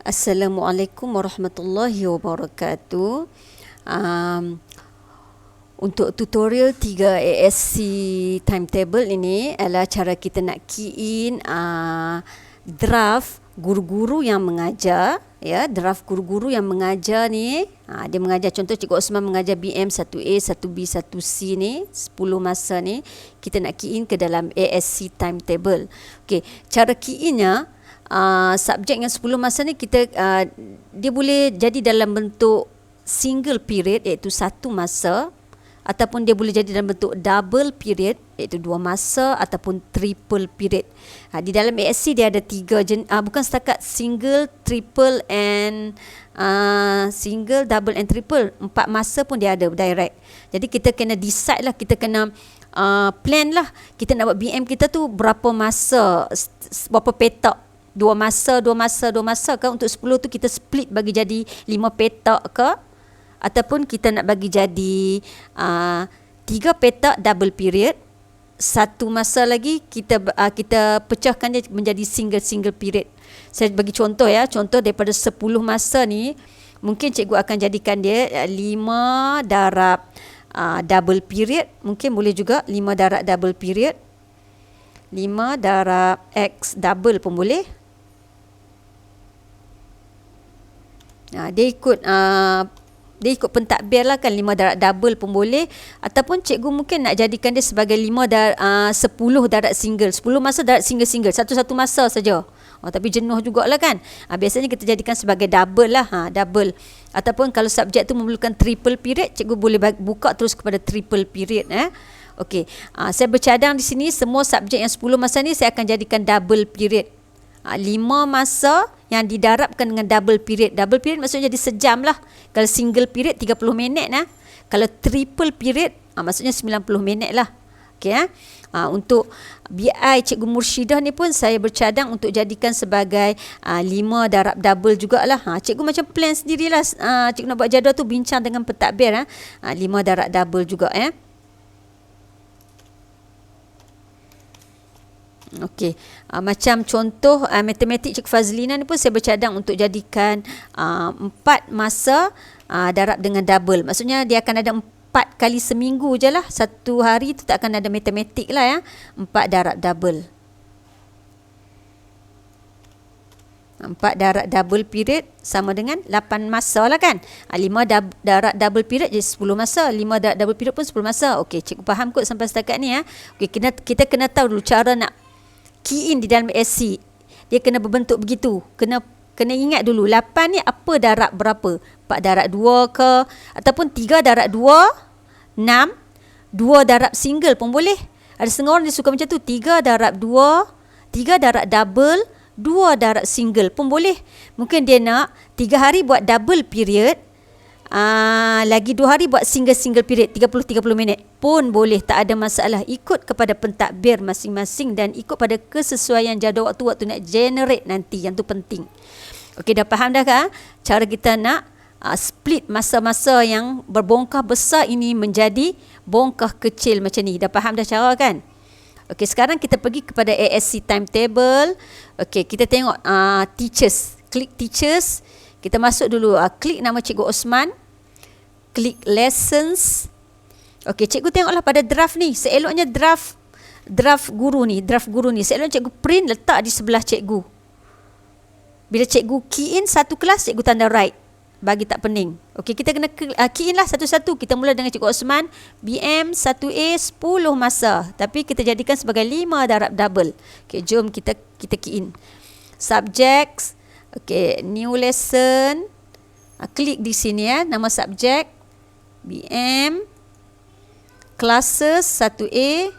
Assalamualaikum warahmatullahi wabarakatuh. Um, untuk tutorial 3 ASC timetable ini adalah cara kita nak key in draft guru-guru yang mengajar, ya, draft guru-guru yang mengajar ni. Dia mengajar, contoh Cikgu Osman mengajar BM 1A, 1B, 1C ni, 10 masa ni, kita nak key in ke dalam ASC timetable. Okey, cara key innya, subjek yang 10 masa ni kita dia boleh jadi dalam bentuk single period iaitu 1 masa, ataupun dia boleh jadi dalam bentuk double period iaitu 2 masa, ataupun triple period. Di dalam ASC dia ada 3 bukan setakat single, triple and single, double and triple, 4 masa pun dia ada direct. Jadi kita kena decide lah, kita kena plan lah, kita nak buat BM kita tu berapa masa, berapa petak, 2 masa ke. Untuk 10 tu kita split bagi jadi 5 petak ke, ataupun kita nak bagi jadi 3 petak double period, 1 masa lagi kita pecahkan dia menjadi single period. Saya bagi contoh, ya, contoh daripada 10 masa ni mungkin cikgu akan jadikan dia 5 darab double period, mungkin boleh juga 5 darab double period, 5 darab X double pun boleh. Dia ikut pentadbir lah kan, 5 darab double pun boleh, ataupun cikgu mungkin nak jadikan dia sebagai 10 darab single, 10 masa darab single, satu-satu masa saja. Tapi jenuh jugalah kan. Biasanya kita jadikan sebagai double lah, double. Ataupun kalau subjek tu memerlukan triple period, cikgu boleh buka terus kepada triple period. Okey, saya bercadang di sini semua subjek yang 10 masa ni saya akan jadikan double period. 5 masa yang didarabkan dengan double period. Double period maksudnya jadi sejam lah. Kalau single period 30 minit lah. Kalau triple period maksudnya 90 minit lah. Okay, untuk BI Cikgu Murshidah ni pun saya bercadang untuk jadikan sebagai 5 darab double jugalah. Cikgu macam plan sendirilah. Cikgu nak buat jadual tu bincang dengan pentadbir. 5 darab double juga. Okey, macam contoh matematik Cikgu Fazlina ni pun saya bercadang untuk jadikan 4 masa darab dengan double. Maksudnya dia akan ada 4 kali seminggu je lah. Satu hari tu tak akan ada matematik lah, ya. 4 darab double. 4 darab double period sama dengan 8 masa lah kan. 5 darab double period jadi 10 masa. 5 darab double period pun 10 masa. Okey, cikgu faham kot sampai setakat ni, ya. Okey, kita kena tahu dulu cara nak key in di dalam ASC. Dia kena berbentuk begitu. Kena ingat dulu 8 ni apa darab berapa? 4 darab 2 ke, ataupun 3 darab 2 6, 2 darab single pun boleh. Ada setengah orang dia suka macam tu, 3 darab 2, 3 darab double, 2 darab single pun boleh. Mungkin dia nak 3 hari buat double period, lagi 2 hari buat single period 30 minit pun boleh, tak ada masalah. Ikut kepada pentadbir masing-masing dan ikut pada kesesuaian jadual waktu nak generate nanti, yang tu penting. Okey, dah faham dah kan cara kita nak split masa-masa yang berbongkah besar ini menjadi bongkah kecil macam ni. Dah faham dah cara kan? Okey, sekarang kita pergi kepada ASC timetable. Okey, kita tengok teachers. Klik teachers. Kita masuk dulu, klik nama Cikgu Osman, klik lessons. Okey, cikgu tengoklah pada draft ni. Seeloknya draft guru ni, seeloknya cikgu print letak di sebelah cikgu. Bila cikgu key in satu kelas, cikgu tanda right, bagi tak pening. Okey, kita kena key in lah satu-satu. Kita mula dengan Cikgu Osman, BM 1A 10 masa, tapi kita jadikan sebagai 5 darab double. Okey, jom kita key in. Subjects. Okey, new lesson. Klik di sini, ya, nama subjek BM, classes 1A,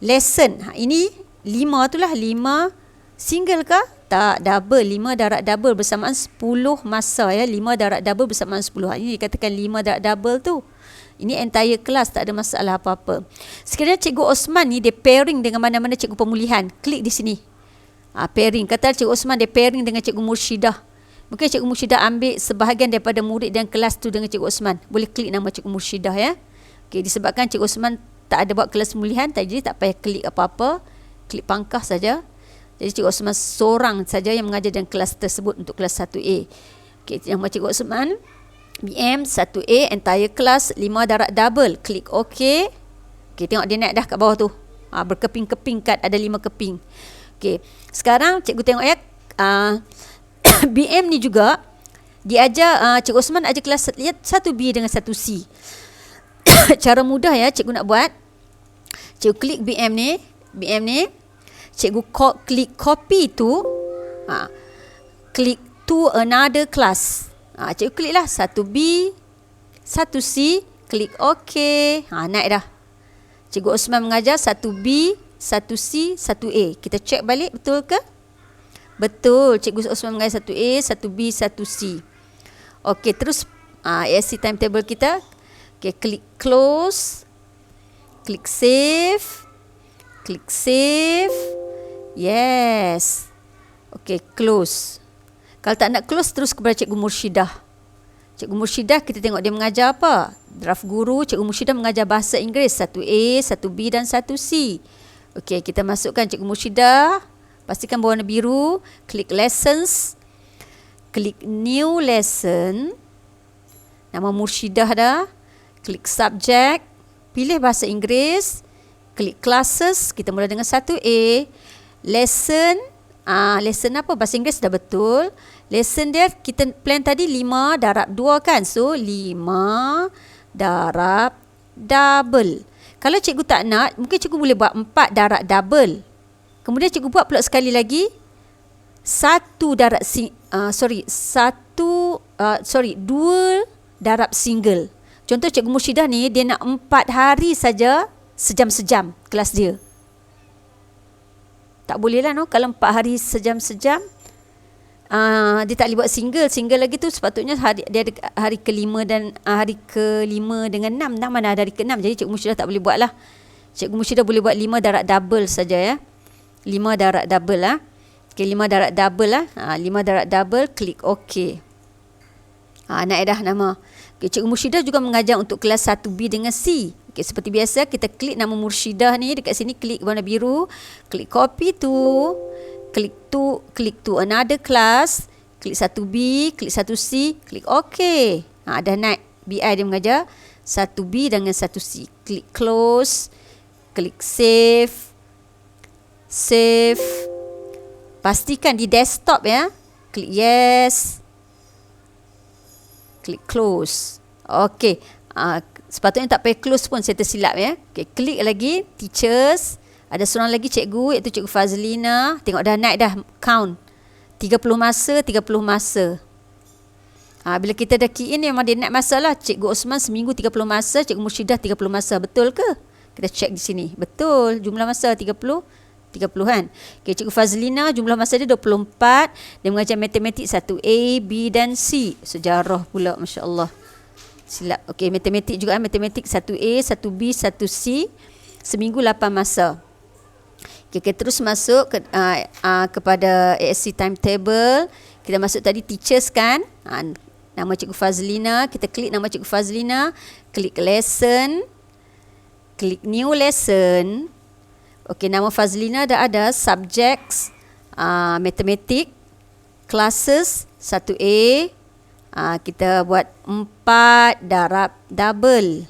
lesson. Ini 5 tu lah, 5 single ke? Tak, double, 5 darab double bersamaan 10 masa, ya. 5 darab double bersamaan 10. Ini dikatakan 5 darab double tu. Ini entire kelas, tak ada masalah apa-apa. Sekiranya Cikgu Osman ni dia pairing dengan mana-mana cikgu pemulihan, klik di sini. Pairing, kata Cikgu Osman dia pairing dengan Cikgu Murshidah. Mungkin Cikgu Murshidah ambil sebahagian daripada murid dan kelas tu dengan Cikgu Osman. Boleh klik nama Cikgu Murshidah, ya. Okey, disebabkan Cikgu Osman tak ada buat kelas pemulihan, jadi tak payah klik apa-apa. Klik pangkah saja. Jadi Cikgu Osman seorang saja yang mengajar dalam kelas tersebut untuk kelas 1A. Okey, yang Cikgu Osman BM 1A entire class 5 darab double. Klik OK. Okey, tengok dia naik dah kat bawah tu. Berkeping-keping kad, ada 5 keping. Okey, sekarang cikgu tengok ya. BM ni juga dia ajar, Cikgu Osman ajar kelas 1B dengan 1C. Cara mudah ya cikgu nak buat. Cikgu klik BM ni, cikgu klik copy tu, klik to another class. Cikgu klik lah 1B, 1C, klik OK. Naik dah. Cikgu Osman mengajar 1B, 1C, 1A. Kita check balik, betul ke? Betul, Cikgu Osman mengajar 1A, 1B, 1C. Okey, terus ASC timetable kita. Okey, klik close, klik save, klik save. Yes. Okey, close. Kalau tak nak close, terus kepada Cikgu Murshidah. Cikgu Murshidah, kita tengok dia mengajar apa? Draft guru, Cikgu Murshidah mengajar bahasa Inggeris 1A, 1B dan 1C. Okey, kita masukkan Cikgu Murshidah. Pastikan berwarna biru. Klik lessons. Klik new lesson. Nama Murshidah dah. Klik subject. Pilih bahasa Inggeris. Klik classes. Kita mula dengan 1A. Lesson. Lesson apa? Bahasa Inggeris dah betul. Lesson dia kita plan tadi 5 darab 2 kan. So 5 darab double. Kalau cikgu tak nak, mungkin cikgu boleh buat 4 darab double. Kemudian cikgu buat pula sekali lagi 2 darab single. Contoh Cikgu Murshidah ni dia nak 4 hari saja sejam-sejam kelas dia. Tak boleh lah kalau 4 hari sejam-sejam. Dia tak boleh buat single lagi tu sepatutnya dia ada hari ke-5 dan hari ke-5 dengan 6. Mana ada hari ke-6. Jadi Cikgu Murshidah tak boleh buat lah. Cikgu Murshidah boleh buat 5 darab double saja ya. 5 darab double lah. Okay, 5 darab double lah. 5 darab double, klik OK. Naik dah nama. Okay, Cikgu Murshidah juga mengajar untuk kelas 1B dengan C. Okay, seperti biasa kita klik nama Murshidah ni dekat sini, klik warna biru, klik copy tu. Klik to another class, klik 1B, klik 1C, klik OK. Dah naik. BI dia mengajar 1B dengan 1C. Klik close, klik save. Save. Pastikan di desktop ya. Klik yes. Klik close. OK. Sepatutnya tak payah close pun, saya tersilap ya. Okay, klik lagi teachers. Ada seorang lagi cikgu, iaitu Cikgu Fazlina. Tengok dah naik dah count. 30 masa, 30 masa. Bila kita dah key in, memang dia naik masa lah. Cikgu Osman seminggu 30 masa, Cikgu Murshidah 30 masa. Betul ke? Kita check di sini. Betul, jumlah masa 30 kan. Okay, Cikgu Fazlina jumlah masa dia 24. Dia mengajar matematik 1A, B dan C. Sejarah pula, Masya Allah. Silap. Okay, matematik juga. Matematik 1A, 1B, 1C. Seminggu 8 masa. Okay, terus masuk kepada ASC timetable. Kita masuk tadi teachers kan. Nama Cikgu Fazlina. Kita klik nama Cikgu Fazlina. Klik lesson. Klik new lesson. Okay, nama Fazlina dah ada. Subjects. Matematik. Classes 1A. Kita buat 4 darab double.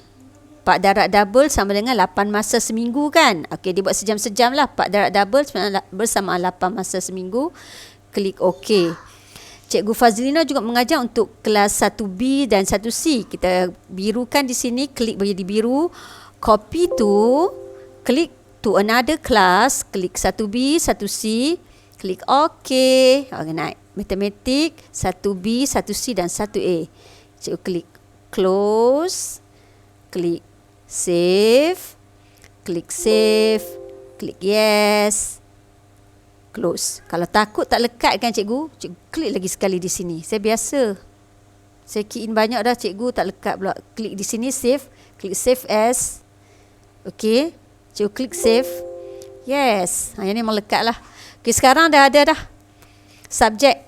4 darab double sama dengan 8 masa seminggu kan. Okey, dia buat sejam-sejam lah. 4 darab double bersama 8 masa seminggu. Klik OK. Cikgu Fazlina juga mengajar untuk kelas 1B dan 1C. Kita birukan di sini. Klik menjadi biru. Copy tu. Klik to another class. Klik 1B, 1C. Klik OK. Okay, naik. Matematik 1B, 1C dan 1A. Cikgu klik close. Klik save, klik save, klik yes, close. Kalau takut tak lekat kan cikgu, klik lagi sekali di sini. Saya biasa. Saya key in banyak dah cikgu, tak lekat pula. Klik di sini save, klik save as. Okey, cikgu klik save. Yes, yang ni memang lekat lah. Okey, sekarang dah ada dah. Subjek.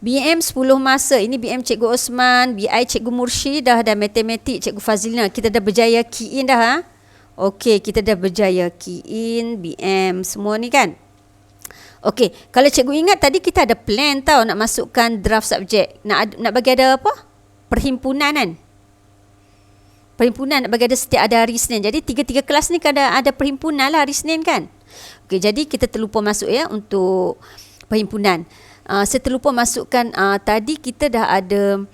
BM 10 masa. Ini BM Cikgu Osman, BI Cikgu Murshidah dan matematik Cikgu Fazlina. Kita dah berjaya key in dah. Okey, kita dah berjaya key in BM semua ni kan. Okey, kalau cikgu ingat tadi kita ada plan tau nak masukkan draft subjek. Nak bagi ada apa? Perhimpunan kan? Perhimpunan nak bagi ada setiap ada hari Isnin. Jadi 3 kelas ni kan ada perhimpunan lah hari Isnin kan? Okey, jadi kita terlupa masuk ya untuk perhimpunan. Saya terlupa masukkan tadi kita dah ada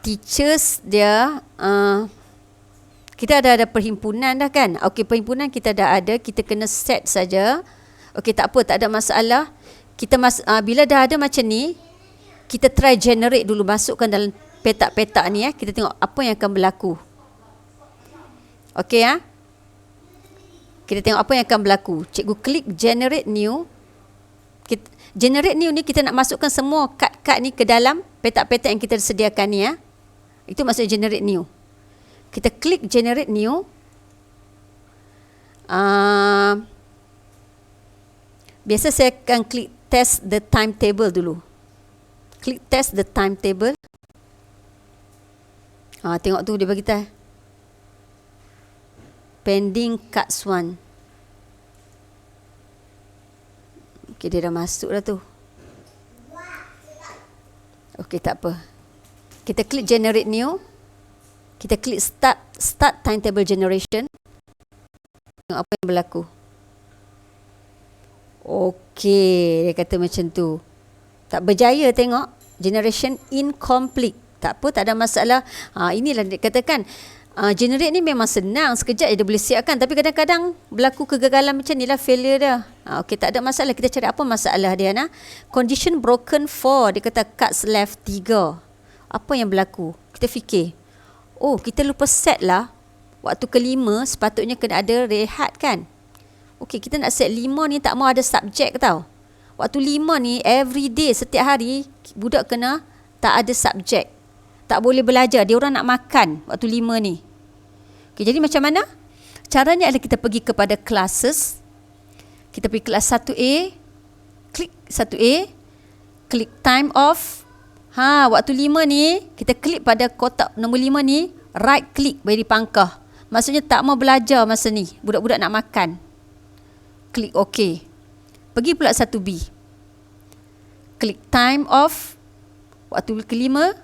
teachers dia kita ada perhimpunan dah kan. Okey, perhimpunan kita dah ada, kita kena set saja. Okey, tak apa, tak ada masalah. Kita bila dah ada macam ni, kita try generate dulu, masukkan dalam petak-petak ni ya. Kita tengok apa yang akan berlaku. Okey ya. Kita tengok apa yang akan berlaku. Cikgu klik generate new. Generate new ni kita nak masukkan semua kad-kad ni ke dalam petak-petak yang kita sediakan ni ya. Itu maksudnya generate new. Kita klik generate new. Biasa saya akan klik test the timetable dulu. Klik test the timetable. Tengok tu dia bagi tahu. Pending cards 1. Okey, dia dah masuk dah tu. Okey, tak apa. Kita klik generate new. Kita klik start timetable generation. Tengok apa yang berlaku. Okey, dia kata macam tu. Tak berjaya tengok. Generation incomplete. Tak apa, tak ada masalah. Inilah dia katakan. Generate ni memang senang. Sekejap je dia boleh siapkan. Tapi kadang-kadang berlaku kegagalan macam ni lah, failure dah. Okey, tak ada masalah. Kita cari apa masalah dia. Condition broken 4. Dia kata cards left 3. Apa yang berlaku? Kita fikir. Oh, kita lupa set lah. Waktu kelima sepatutnya kena ada rehat kan? Okey, kita nak set 5 ni tak mau ada subjek tau. Waktu 5 ni every day, setiap hari budak kena tak ada subjek. Tak boleh belajar. Dia orang nak makan waktu 5 ni. Okey, jadi macam mana? Caranya adalah kita pergi kepada classes. Kita pergi kelas 1A. Klik 1A. Klik time off. Waktu 5 ni, kita klik pada kotak nombor 5 ni, right click bagi pangkah. Maksudnya tak mau belajar masa ni. Budak-budak nak makan. Klik OK. Pergi pula 1B. Klik time off. Waktu kelima,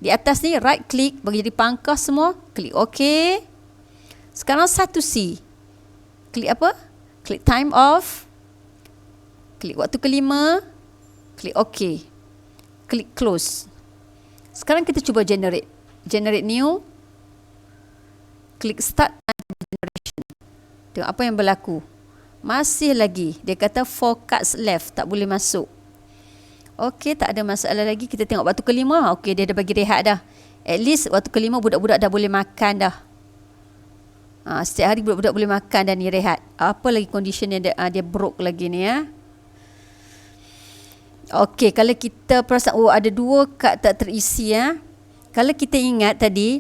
di atas ni right click bagi jadi pangkah semua. Klik OK. Sekarang 1C. Klik apa? Klik time off. Klik waktu kelima. Klik OK. Klik close. Sekarang kita cuba generate. Generate new. Klik start generation. Tengok apa yang berlaku. Masih lagi. Dia kata 4 cards left. Tak boleh masuk. Okey, tak ada masalah lagi. Kita tengok waktu kelima. Okey, dia dah bagi rehat dah. At least waktu kelima budak-budak dah boleh makan dah. Setiap hari budak-budak boleh makan dan ni rehat. Apa lagi condition yang dia broke lagi ni ya. Okey, kalau kita perasan ada 2 kad tak terisi ya. Kalau kita ingat tadi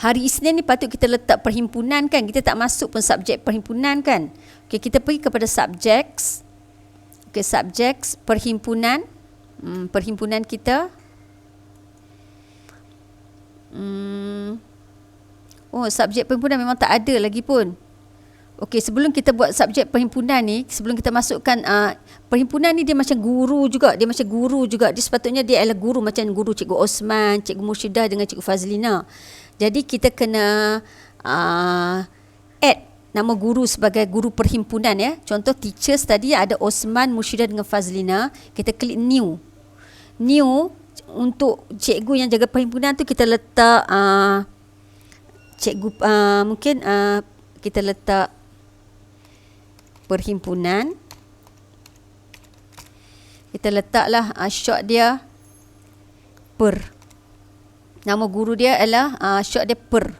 hari Isnin ni patut kita letak perhimpunan kan. Kita tak masuk pun subjek perhimpunan kan. Okey, kita pergi kepada subjects. Okey, subjects perhimpunan. Perhimpunan kita. Subjek perhimpunan memang tak ada lagi pun. Okey, sebelum kita buat subjek perhimpunan ni, sebelum kita masukkan perhimpunan ni dia macam guru juga. Dia macam guru juga. Dia sepatutnya dia adalah guru macam guru Cikgu Osman, Cikgu Mursyidah dengan Cikgu Fazlina. Jadi kita kena add nama guru sebagai guru perhimpunan ya. Contoh teachers tadi ada Osman, Mursyidah dengan Fazlina. Kita klik new. New untuk cikgu yang jaga perhimpunan tu kita letak cikgu mungkin kita letak perhimpunan. Kita letaklah short dia per. Nama guru dia adalah short dia per.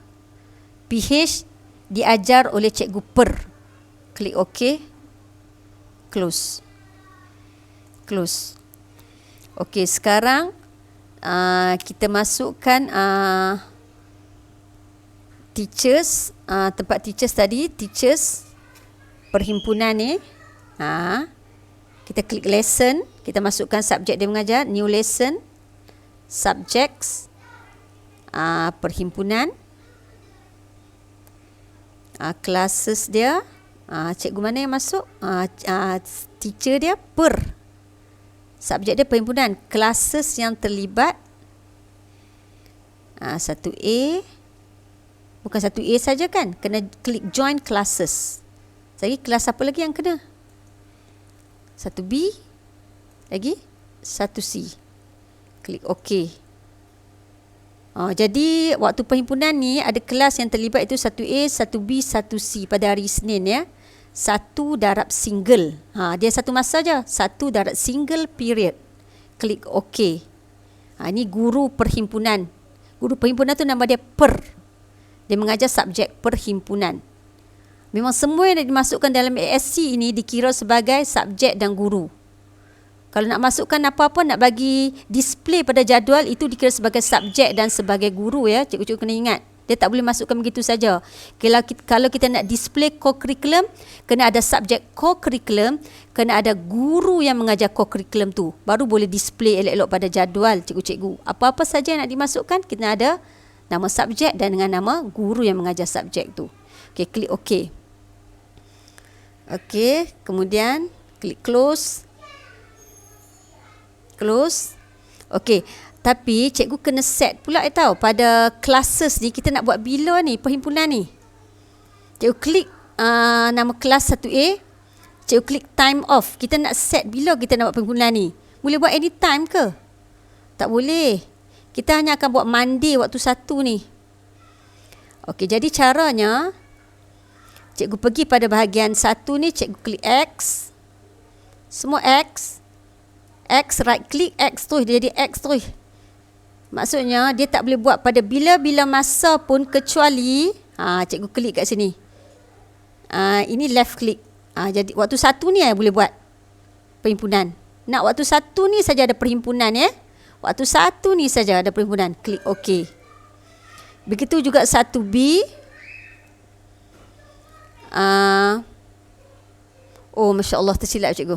PH diajar oleh cikgu per. Klik OK. Close. Close. Okey, sekarang kita masukkan teachers, tempat teachers tadi, teachers perhimpunan ni. Kita klik lesson, kita masukkan subjek dia mengajar, new lesson, subjects, perhimpunan, classes dia, Cikgu mana yang masuk? Teacher dia per. Subjek dia perhimpunan. Classes yang terlibat. 1A. Bukan 1A saja kan? Kena klik join classes. Lagi kelas apa lagi yang kena? 1B. Lagi 1C. Klik OK. Jadi waktu perhimpunan ni ada kelas yang terlibat itu 1A, 1B, 1C pada hari Isnin ya. 1 darab single. Dia satu masa je. 1 darab single period. Klik OK. Ini guru perhimpunan. Guru perhimpunan tu nama dia per. Dia mengajar subjek perhimpunan. Memang semua yang dimasukkan dalam ASC ini dikira sebagai subjek dan guru. Kalau nak masukkan apa-apa, nak bagi display pada jadual, itu dikira sebagai subjek dan sebagai guru ya. Cikgu-cikgu kena ingat. Dia tak boleh masukkan begitu saja. Kalau kita nak display co-curriculum, kena ada subjek co-curriculum, kena ada guru yang mengajar co-curriculum tu. Baru boleh display elok-elok pada jadual cikgu-cikgu. Apa-apa saja yang nak dimasukkan, kita ada nama subjek dan dengan nama guru yang mengajar subjek tu. Okey, klik OK. Okey, kemudian klik close. Close. Okey. Tapi cikgu kena set pula tahu pada classes ni kita nak buat bila ni perhimpunan ni. Cikgu klik nama kelas 1A. Cikgu klik time off. Kita nak set bila kita nak buat perhimpunan ni. Boleh buat anytime ke? Tak boleh. Kita hanya akan buat Monday waktu 1 ni. Okey, jadi caranya cikgu pergi pada bahagian 1 ni, cikgu klik X. Semua X. X right click X tu dia jadi X tu. Maksudnya dia tak boleh buat pada bila-bila masa pun kecuali cikgu klik kat sini. Ini left click. Jadi waktu 1 ni boleh buat perhimpunan. Nak waktu 1 ni saja ada perhimpunan ya. Waktu 1 ni saja ada perhimpunan. Klik OK. Begitu juga 1B. Masya Allah tersilap cikgu.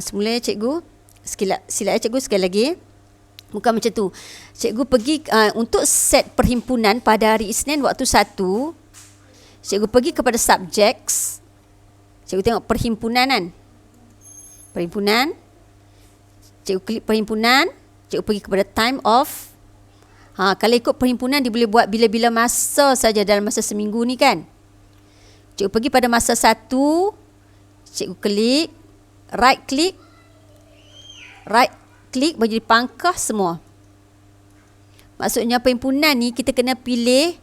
Semula cikgu silap cikgu sekali lagi. Bukan macam tu. Cikgu pergi untuk set perhimpunan pada hari Isnin waktu 1. Cikgu pergi kepada subjects. Cikgu tengok perhimpunan kan. Perhimpunan. Cikgu klik perhimpunan. Cikgu pergi kepada time off. Kalau ikut perhimpunan dia boleh buat bila-bila masa saja dalam masa seminggu ni kan. Cikgu pergi pada masa 1. Cikgu klik. Right click bagi pangkah semua. Maksudnya perhimpunan ni kita kena pilih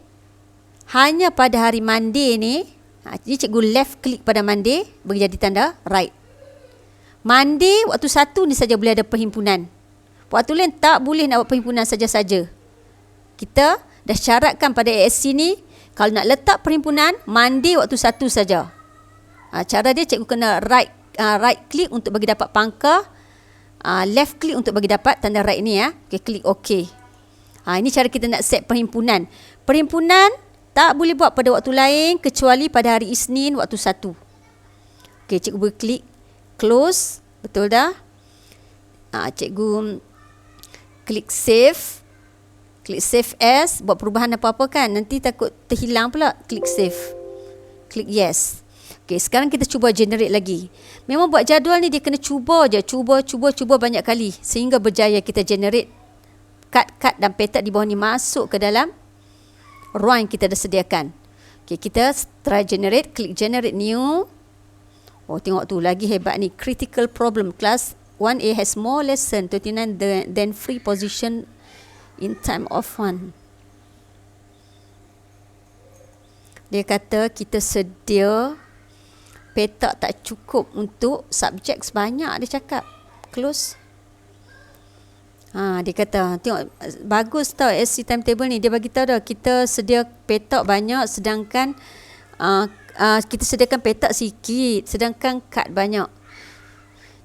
hanya pada hari Monday ni. Jadi cikgu left click pada Monday bagi jadi tanda right. Monday waktu 1 ni saja boleh ada perhimpunan. Waktu lain tak boleh nak buat perhimpunan saja-saja. Kita dah syaratkan pada ASC ni kalau nak letak perhimpunan Monday waktu 1 saja. Cara dia cikgu kena right click untuk bagi dapat pangkah, left click untuk bagi dapat tanda right ni ya. Okey, klik OK. Ini cara kita nak set perhimpunan. Perhimpunan tak boleh buat pada waktu lain kecuali pada hari Isnin waktu 1. Okey, cikgu boleh klik close. Betul dah? Cikgu klik save. Klik save as. Buat perubahan apa-apa kan. Nanti takut terhilang pula. Klik save. Klik yes. Okey, sekarang kita cuba generate lagi. Memang buat jadual ni dia kena cuba je. Cuba banyak kali. Sehingga berjaya kita generate kad-kad dan petak di bawah ni masuk ke dalam ruang yang kita dah sediakan. Okey, kita try generate. Klik generate new. Tengok tu lagi hebat ni. Critical problem class 1A has more lesson 29 than free position in time of 1. Dia kata kita sedia petak tak cukup untuk subjek sebanyak, dia cakap. Close. Dia kata, tengok bagus tau SC timetable ni. Dia bagi tahu dah kita sedia petak banyak sedangkan kita sediakan petak sikit sedangkan kad banyak.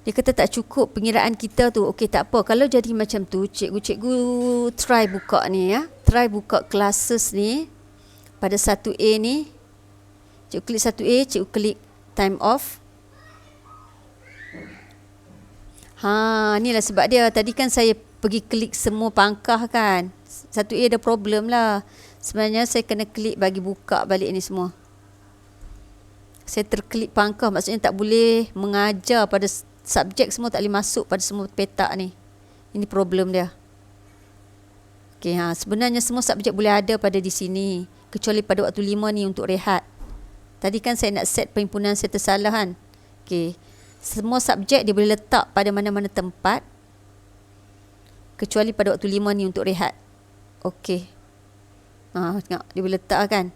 Dia kata tak cukup pengiraan kita tu. Okey, tak apa. Kalau jadi macam tu, cikgu try buka ni ya. Try buka classes ni pada 1A ni. Cikgu klik 1A, cikgu klik time off. Inilah sebab dia. Tadi kan saya pergi klik semua pangkah kan. 1A ada problem lah. Sebenarnya saya kena klik bagi buka balik ni semua. Saya terklik pangkah, maksudnya tak boleh mengajar pada subjek semua, tak boleh masuk pada semua petak ni. Ini problem dia. Okey, sebenarnya semua subjek boleh ada pada di sini, kecuali pada waktu 5 ni untuk rehat. Tadi kan saya nak set perhimpunan saya tersalah kan. Okey, semua subjek dia boleh letak pada mana-mana tempat, kecuali pada waktu 5 ni untuk rehat. Okey. Tengok dia boleh letak kan.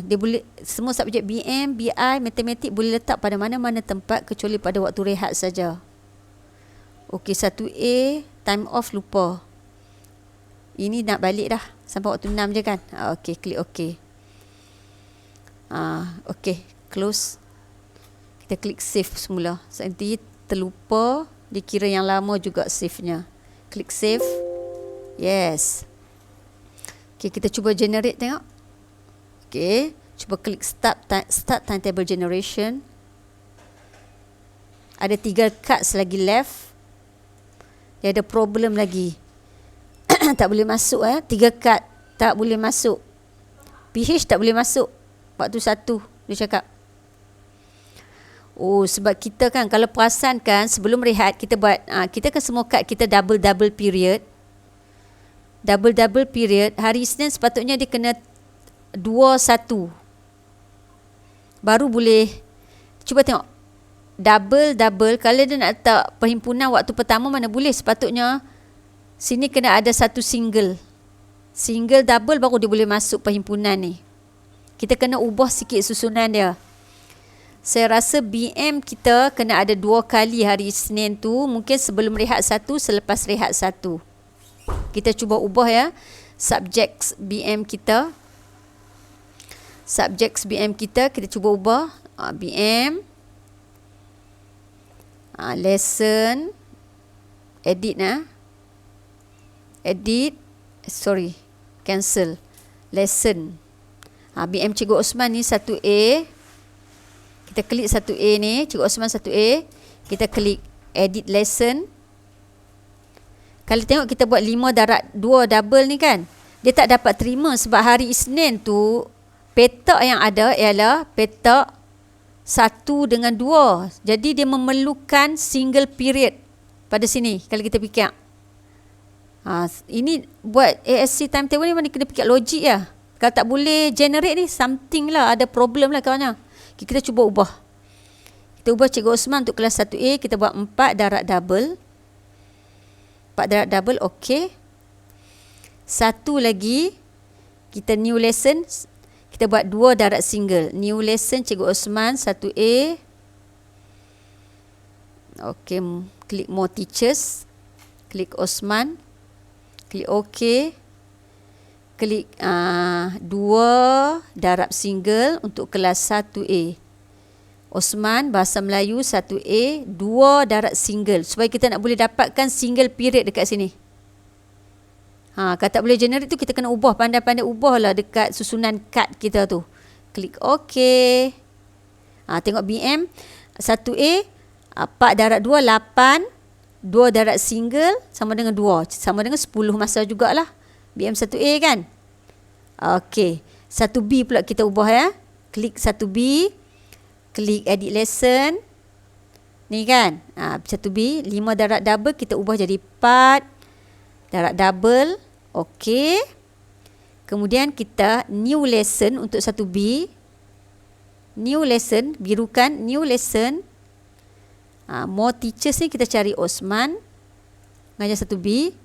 Dia boleh, semua subjek BM, BI, matematik boleh letak pada mana-mana tempat kecuali pada waktu rehat saja. Okey, 1A time off lupa. Ini nak balik dah sampai waktu 6 je kan. Okey, klik okey. Okey, close. Kita klik save semula. Nanti terlupa, dikira yang lama juga save-nya. Klik save. Yes. Okey, kita cuba generate tengok. Okey, cuba klik start timetable generation. Ada 3 cards lagi left. Dia ada problem lagi. Tak boleh masuk 3 kad tak boleh masuk. PH tak boleh masuk. Waktu 1 dia cakap. Sebab kita kan kalau perasan kan sebelum rehat kita buat kita kan semua kad kita double period. Double period. Hari Isnin sepatutnya dia kena 2-1. Baru boleh. Cuba tengok. Double kalau dia nak letak perhimpunan waktu pertama mana boleh, sepatutnya sini kena ada satu single double baru dia boleh masuk perhimpunan ni. Kita kena ubah sikit susunan dia. Saya rasa BM kita kena ada 2 kali hari Isnin tu, mungkin sebelum rehat 1, selepas rehat 1. Kita cuba ubah ya subjects BM kita. Kita cuba ubah BM lesson cancel lesson. BM Cikgu Osman ni 1A. Kita klik 1A ni, Cikgu Osman 1A. Kita klik edit lesson. Kalau tengok kita buat 5 darab 2 double ni kan, dia tak dapat terima sebab hari Isnin tu petak yang ada ialah petak 1 dengan 2. Jadi dia memerlukan single period pada sini kalau kita fikir. Ini buat ASC timetable ni mana kena fikir logik ya. Kalau tak boleh generate ni something lah, ada problem lah kawannya. Kita cuba ubah. Kita ubah Cikgu Osman untuk kelas 1A, kita buat 4 darab double. 4 darab double, okey. Satu lagi, kita new lesson, kita buat 2 darab single. New lesson Cikgu Osman 1A. Okey, klik more teachers. Klik Osman. Klik OK. Klik 2 darab single untuk kelas 1A. Osman Bahasa Melayu 1A, 2 darab single supaya kita nak boleh dapatkan single period dekat sini. Kalau tak boleh generate tu kita kena ubah, pandai-pandai ubahlah dekat susunan kad kita tu. Klik OK. Tengok BM 1A 4 darab 2 8, 2 darab single sama dengan 2, sama dengan 10 masa jugalah. BM 1A kan. Okey, 1B pula kita ubah ya. Klik 1B. Klik edit lesson. Ni kan. 1B 5 darab double kita ubah jadi 4 darab double. Okey. Kemudian kita new lesson untuk 1B. New lesson, birukan new lesson. More teachers ni kita cari Osman. Mengajar 1B.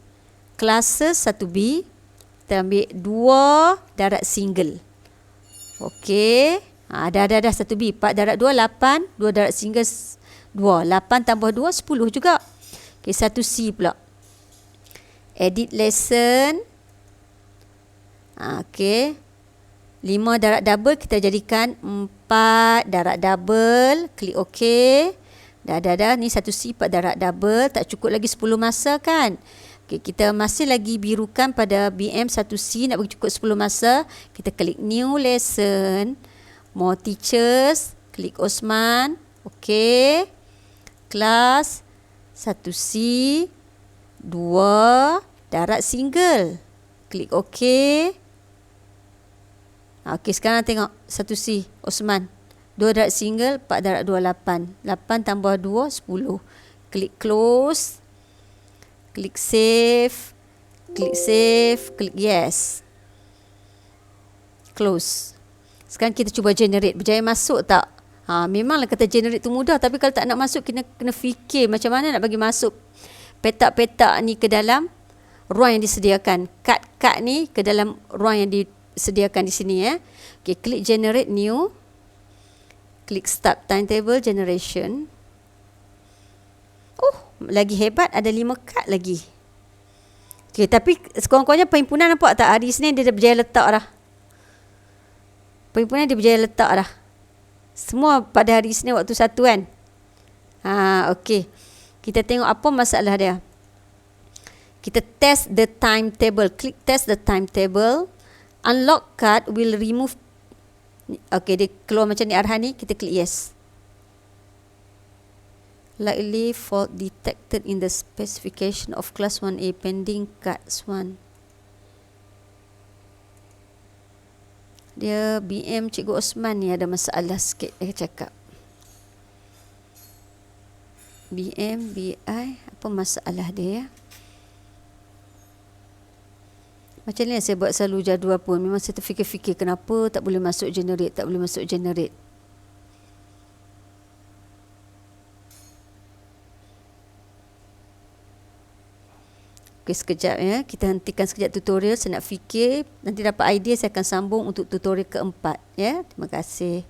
Classes 1B. Kita ambil 2 darab single. Okey. Dah 1B. 4 darab 2, 8. 2 darab single 2. 8 tambah 2, 10 juga. Okey, 1C pula. Edit lesson. Okey. 5 darab double kita jadikan 4 darab double. Klik OK. Dah. Ni 1C 4 darab double. Tak cukup lagi 10 masa kan. Okay, kita masih lagi birukan pada BM 1C nak bagi cukup 10 masa. Kita klik new lesson. More teachers. Klik Osman. Okey. Kelas 1C 2 darab single. Klik OK. Okey, sekarang tengok 1C Osman. 2 darab single 4 darab 2 8. 8 tambah 2 10. Klik close. Klik save. Klik save. Klik yes. Close. Sekarang kita cuba generate. Berjaya masuk tak? Memanglah kata generate tu mudah, tapi kalau tak nak masuk kena fikir macam mana nak bagi masuk petak-petak ni ke dalam ruang yang disediakan. Kad ni ke dalam ruang yang disediakan di sini ya. Okey, klik generate new. Klik start timetable generation. Lagi hebat, ada 5 kad lagi. Okey, tapi sekurang-kurangnya perhimpunan nampak tak hari Isnin dia dah berjaya letak dah. Perhimpunan dia berjaya letak dah. Semua pada hari Isnin waktu 1 kan. Okey. Kita tengok apa masalah dia. Kita test the timetable. Klik test the timetable. Unlock card will remove. Okey, dia keluar macam ni arahan ni. Kita klik yes. Likely fault detected in the specification of class 1A pending cards 1. Dia BM Cikgu Osman ni ada masalah sikit dia cakap. BM, BI, apa masalah dia ya? Macam ni saya buat selalu jadual pun. Memang saya terfikir-fikir kenapa tak boleh masuk generate, tak boleh masuk generate. Okey, sekejap ya. Kita hentikan sekejap tutorial. Saya nak fikir. Nanti dapat idea saya akan sambung untuk tutorial keempat. Ya, terima kasih.